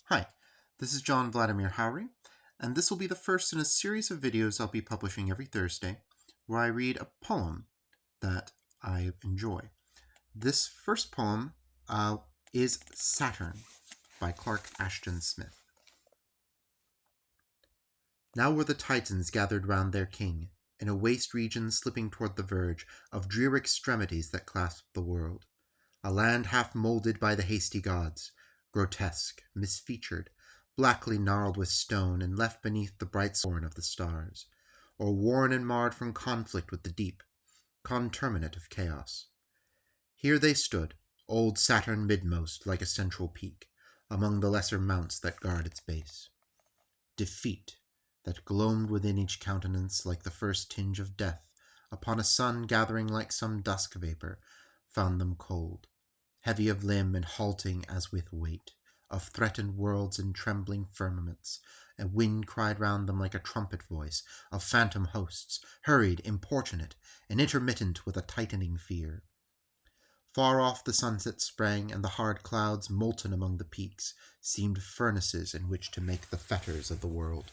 Hi, this is John Vladimir Howry, and this will be the first in a series of videos I'll be publishing every Thursday, where I read a poem that I enjoy. This first poem is Saturn by Clark Ashton Smith. Now were the Titans gathered round their king, in a waste region slipping toward the verge of drear extremities that clasped the world. A land half moulded by the hasty gods, grotesque, misfeatured, blackly gnarled with stone and left beneath the bright scorn of the stars, or worn and marred from conflict with the deep, conterminate of chaos. Here they stood, old Saturn midmost like a central peak, among the lesser mounts that guard its base. Defeat, that glowed within each countenance like the first tinge of death, upon a sun gathering like some dusk vapor, found them cold, heavy of limb and halting as with weight, of threatened worlds and trembling firmaments. A wind cried round them like a trumpet voice, of phantom hosts, hurried, importunate, and intermittent with a tightening fear. Far off the sunset sprang, and the hard clouds, molten among the peaks, seemed furnaces in which to make the fetters of the world.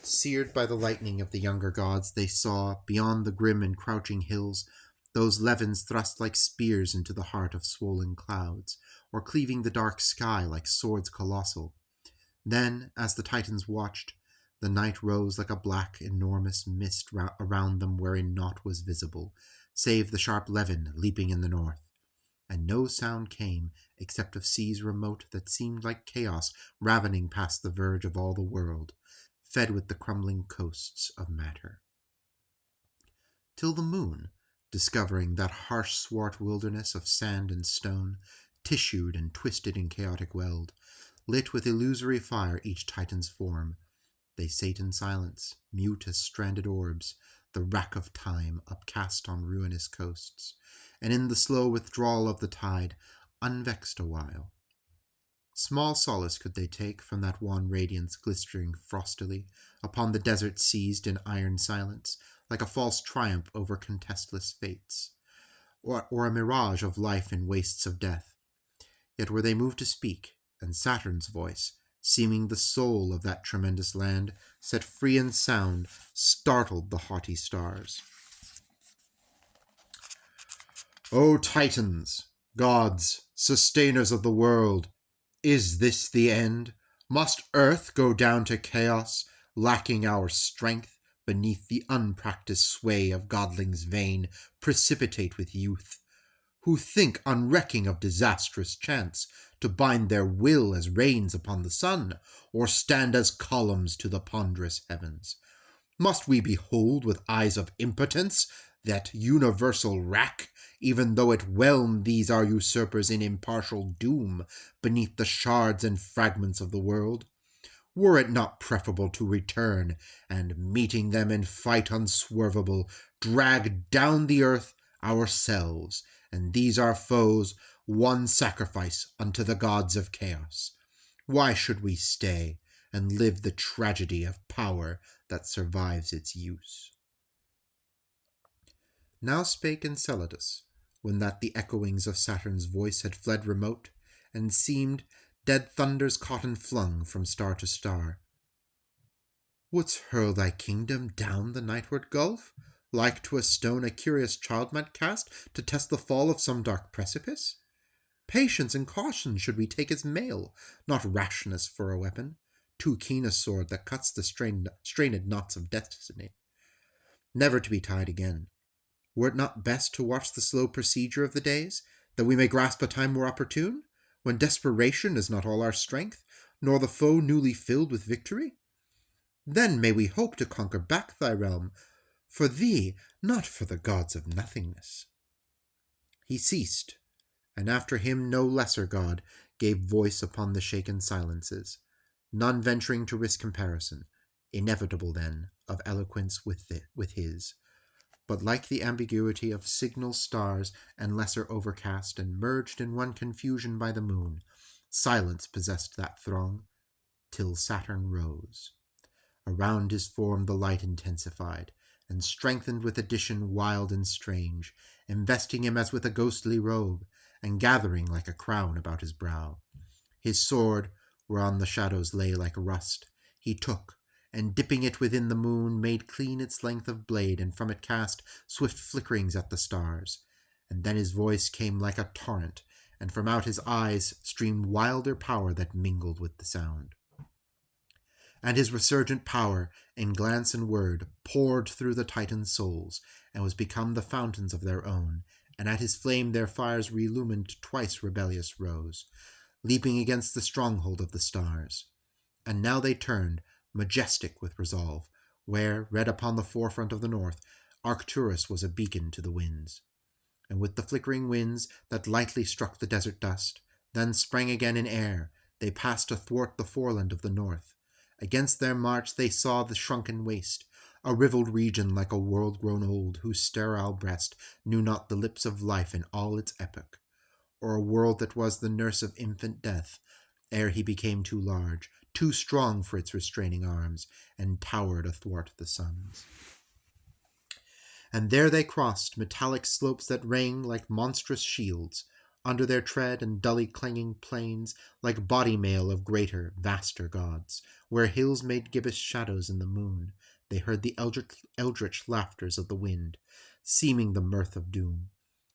Seared by the lightning of the younger gods, they saw, beyond the grim and crouching hills, those levins thrust like spears into the heart of swollen clouds, or cleaving the dark sky like swords colossal. Then, as the Titans watched, the night rose like a black, enormous mist around them wherein naught was visible, save the sharp levin leaping in the north. And no sound came, except of seas remote that seemed like chaos ravening past the verge of all the world, fed with the crumbling coasts of matter. Till the moon, discovering that harsh swart wilderness of sand and stone, tissued and twisted in chaotic weld, lit with illusory fire each Titan's form. They sate in silence, mute as stranded orbs, the wrack of time upcast on ruinous coasts, and in the slow withdrawal of the tide, unvexed awhile. Small solace could they take from that wan radiance glistering frostily upon the desert seized in iron silence, like a false triumph over contestless fates, or a mirage of life in wastes of death. Yet were they moved to speak, and Saturn's voice, seeming the soul of that tremendous land, set free in sound, startled the haughty stars. O Titans, gods, sustainers of the world, is this the end? Must earth go down to chaos, lacking our strength, beneath the unpractised sway of godlings vain, precipitate with youth, who think unrecking of disastrous chance, to bind their will as reins upon the sun, or stand as columns to the ponderous heavens? Must we behold with eyes of impotence that universal rack, even though it whelm these our usurpers in impartial doom beneath the shards and fragments of the world? Were it not preferable to return, and meeting them in fight unswervable, drag down the earth ourselves, and these our foes one sacrifice unto the gods of chaos? Why should we stay and live the tragedy of power that survives its use? Now spake Enceladus, when that the echoings of Saturn's voice had fled remote, and seemed dead thunders caught and flung from star to star. Wouldst hurl thy kingdom down the nightward gulf, like to a stone a curious child might cast to test the fall of some dark precipice? Patience and caution should we take as mail, not rashness for a weapon, too keen a sword that cuts the strained knots of destiny, never to be tied again. Were it not best to watch the slow procedure of the days, that we may grasp a time more opportune, when desperation is not all our strength, nor the foe newly filled with victory? Then may we hope to conquer back thy realm, for thee, not for the gods of nothingness. He ceased, and after him no lesser god gave voice upon the shaken silences, none venturing to risk comparison, inevitable then, of eloquence with his. But like the ambiguity of signal stars and lesser overcast, and merged in one confusion by the moon, silence possessed that throng, till Saturn rose. Around his form the light intensified, and strengthened with addition wild and strange, investing him as with a ghostly robe, and gathering like a crown about his brow. His sword, whereon the shadows lay like rust, he took, and dipping it within the moon, made clean its length of blade, and from it cast swift flickerings at the stars. And then his voice came like a torrent, and from out his eyes streamed wilder power that mingled with the sound. And his resurgent power, in glance and word, poured through the Titans' souls, and was become the fountains of their own, and at his flame their fires relumined twice rebellious rose, leaping against the stronghold of the stars. And now they turned, majestic with resolve, where, red upon the forefront of the north, Arcturus was a beacon to the winds. And with the flickering winds that lightly struck the desert dust, then sprang again in air, they passed athwart the foreland of the north. Against their march they saw the shrunken waste, a rivelled region like a world grown old, whose sterile breast knew not the lips of life in all its epoch, or a world that was the nurse of infant death, ere he became too large, too strong for its restraining arms, and towered athwart the suns. And there they crossed metallic slopes that rang like monstrous shields, under their tread and dully clanging plains like body mail of greater, vaster gods, where hills made gibbous shadows in the moon. They heard the eldritch laughters of the wind, seeming the mirth of doom,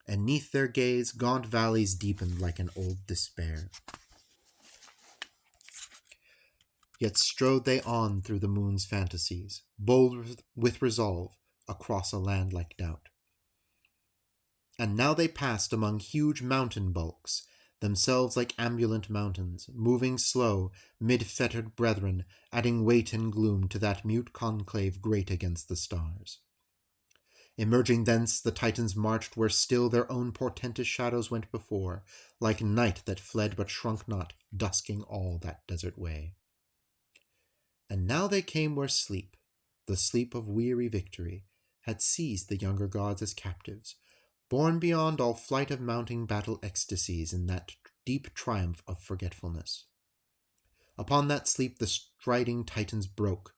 and neath their gaze gaunt valleys deepened like an old despair. Yet strode they on through the moon's fantasies, bold with resolve, across a land like doubt. And now they passed among huge mountain bulks, themselves like ambulant mountains, moving slow, mid-fettered brethren, adding weight and gloom to that mute conclave great against the stars. Emerging thence, the Titans marched where still their own portentous shadows went before, like night that fled but shrunk not, dusking all that desert way. And now they came where sleep, the sleep of weary victory, had seized the younger gods as captives, borne beyond all flight of mounting battle ecstasies in that deep triumph of forgetfulness. Upon that sleep the striding Titans broke,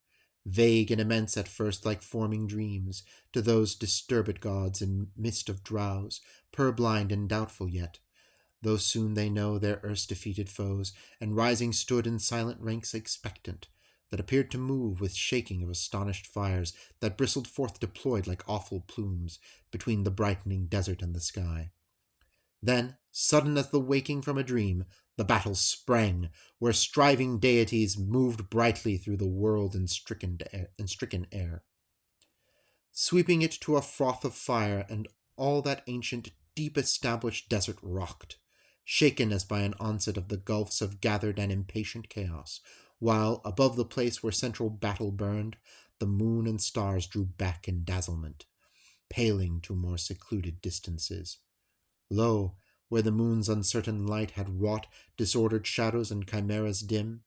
vague and immense at first like forming dreams, to those disturbed gods in mist of drowse, purblind and doubtful yet, though soon they know their erst defeated foes, and rising stood in silent ranks expectant, that appeared to move with shaking of astonished fires that bristled forth deployed like awful plumes between the brightening desert and the sky. Then, sudden as the waking from a dream, the battle sprang, where striving deities moved brightly through the world in stricken air, sweeping it to a froth of fire, and all that ancient, deep-established desert rocked, shaken as by an onset of the gulfs of gathered and impatient chaos, while, above the place where central battle burned, the moon and stars drew back in dazzlement, paling to more secluded distances. Lo, where the moon's uncertain light had wrought disordered shadows and chimeras dim,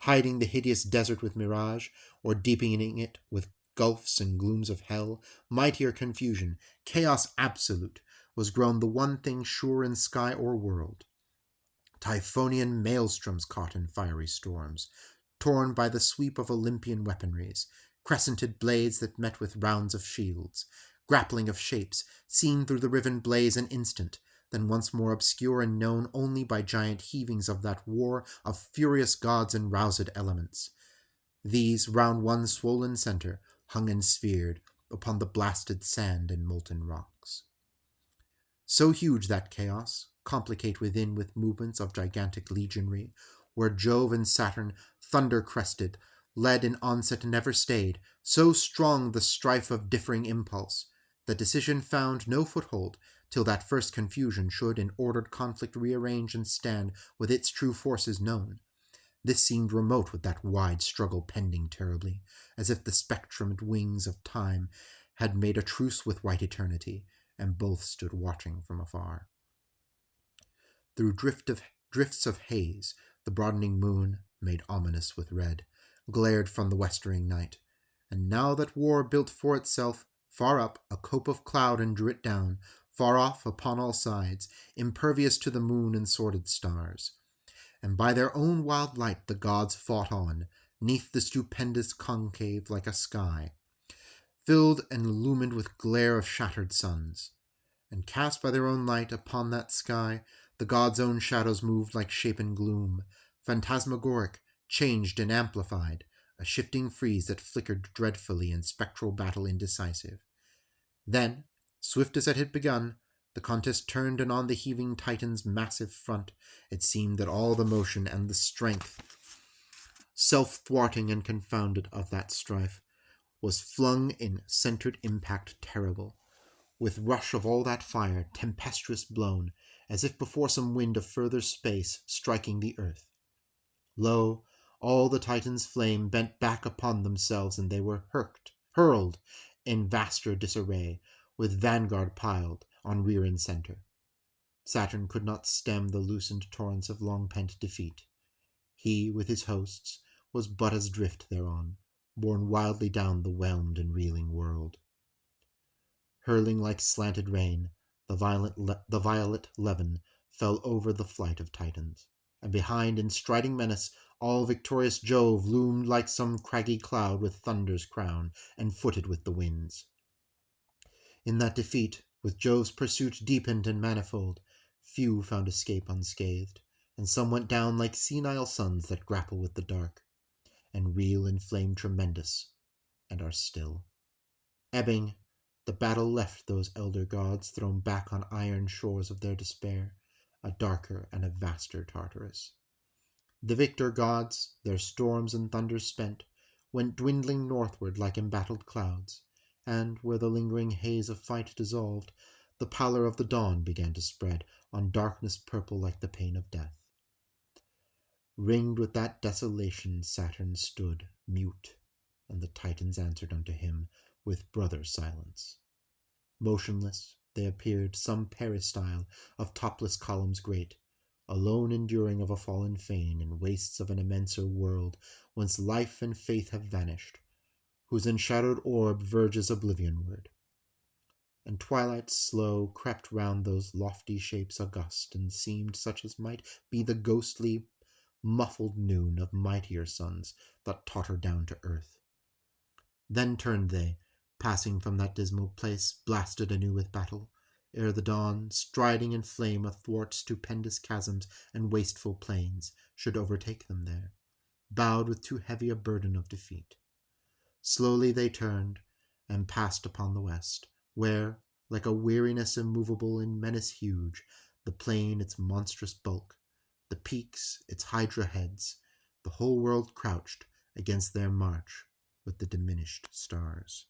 hiding the hideous desert with mirage, or deepening it with gulfs and glooms of hell, mightier confusion, chaos absolute, was grown the one thing sure in sky or world. Typhonian maelstroms caught in fiery storms, torn by the sweep of Olympian weaponries, crescented blades that met with rounds of shields, grappling of shapes, seen through the riven blaze an instant, then once more obscure and known only by giant heavings of that war of furious gods and roused elements. These, round one swollen centre, hung and sphered upon the blasted sand and molten rocks. So huge that chaos, complicate within with movements of gigantic legionry, where Jove and Saturn, thunder-crested, led in onset never stayed, so strong the strife of differing impulse, that decision found no foothold till that first confusion should in ordered conflict rearrange and stand with its true forces known. This seemed remote with that wide struggle pending terribly, as if the spectrumed wings of time had made a truce with white eternity, and both stood watching from afar. Through drifts of haze, the broadening moon, made ominous with red, glared from the westering night, and now that war built for itself, far up, a cope of cloud and drew it down, far off, upon all sides, impervious to the moon and sordid stars. And by their own wild light the gods fought on, neath the stupendous concave like a sky, filled and illumined with glare of shattered suns. And cast by their own light upon that sky, the gods' own shadows moved like shapen gloom, phantasmagoric, changed and amplified, a shifting frieze that flickered dreadfully in spectral battle indecisive. Then, swift as it had begun, the contest turned, and on the heaving Titan's massive front, it seemed that all the motion and the strength, self-thwarting and confounded of that strife, was flung in centered impact terrible, with rush of all that fire, tempestuous blown, as if before some wind of further space striking the earth. Lo, all the Titans' flame bent back upon themselves, and they were hurled in vaster disarray, with vanguard piled on rear and center. Saturn could not stem the loosened torrents of long-pent defeat. He, with his hosts, was but as drift thereon, borne wildly down the whelmed and reeling world. Hurling like slanted rain, the violet levin fell over the flight of Titans, and behind, in striding menace, all victorious Jove loomed like some craggy cloud with thunder's crown, and footed with the winds. In that defeat, with Jove's pursuit deepened and manifold, few found escape unscathed, and some went down like senile suns that grapple with the dark, and reel in flame tremendous, and are still. Ebbing, the battle left those elder gods thrown back on iron shores of their despair, a darker and a vaster Tartarus. The victor gods, their storms and thunders spent, went dwindling northward like embattled clouds, and, where the lingering haze of fight dissolved, the pallor of the dawn began to spread on darkness purple like the pain of death. Ringed with that desolation, Saturn stood, mute, and the Titans answered unto him with brother silence. Motionless, they appeared, some peristyle of topless columns great, alone enduring of a fallen fane in wastes of an immenser world whence life and faith have vanished, whose enshadowed orb verges oblivionward. And twilight slow crept round those lofty shapes august, and seemed such as might be the ghostly, muffled noon of mightier suns that totter down to earth. Then turned they, passing from that dismal place, blasted anew with battle, ere the dawn, striding in flame athwart stupendous chasms and wasteful plains, should overtake them there, bowed with too heavy a burden of defeat. Slowly they turned, and passed upon the west, where, like a weariness immovable in menace huge, the plain its monstrous bulk, the peaks its hydra heads, the whole world crouched against their march with the diminished stars.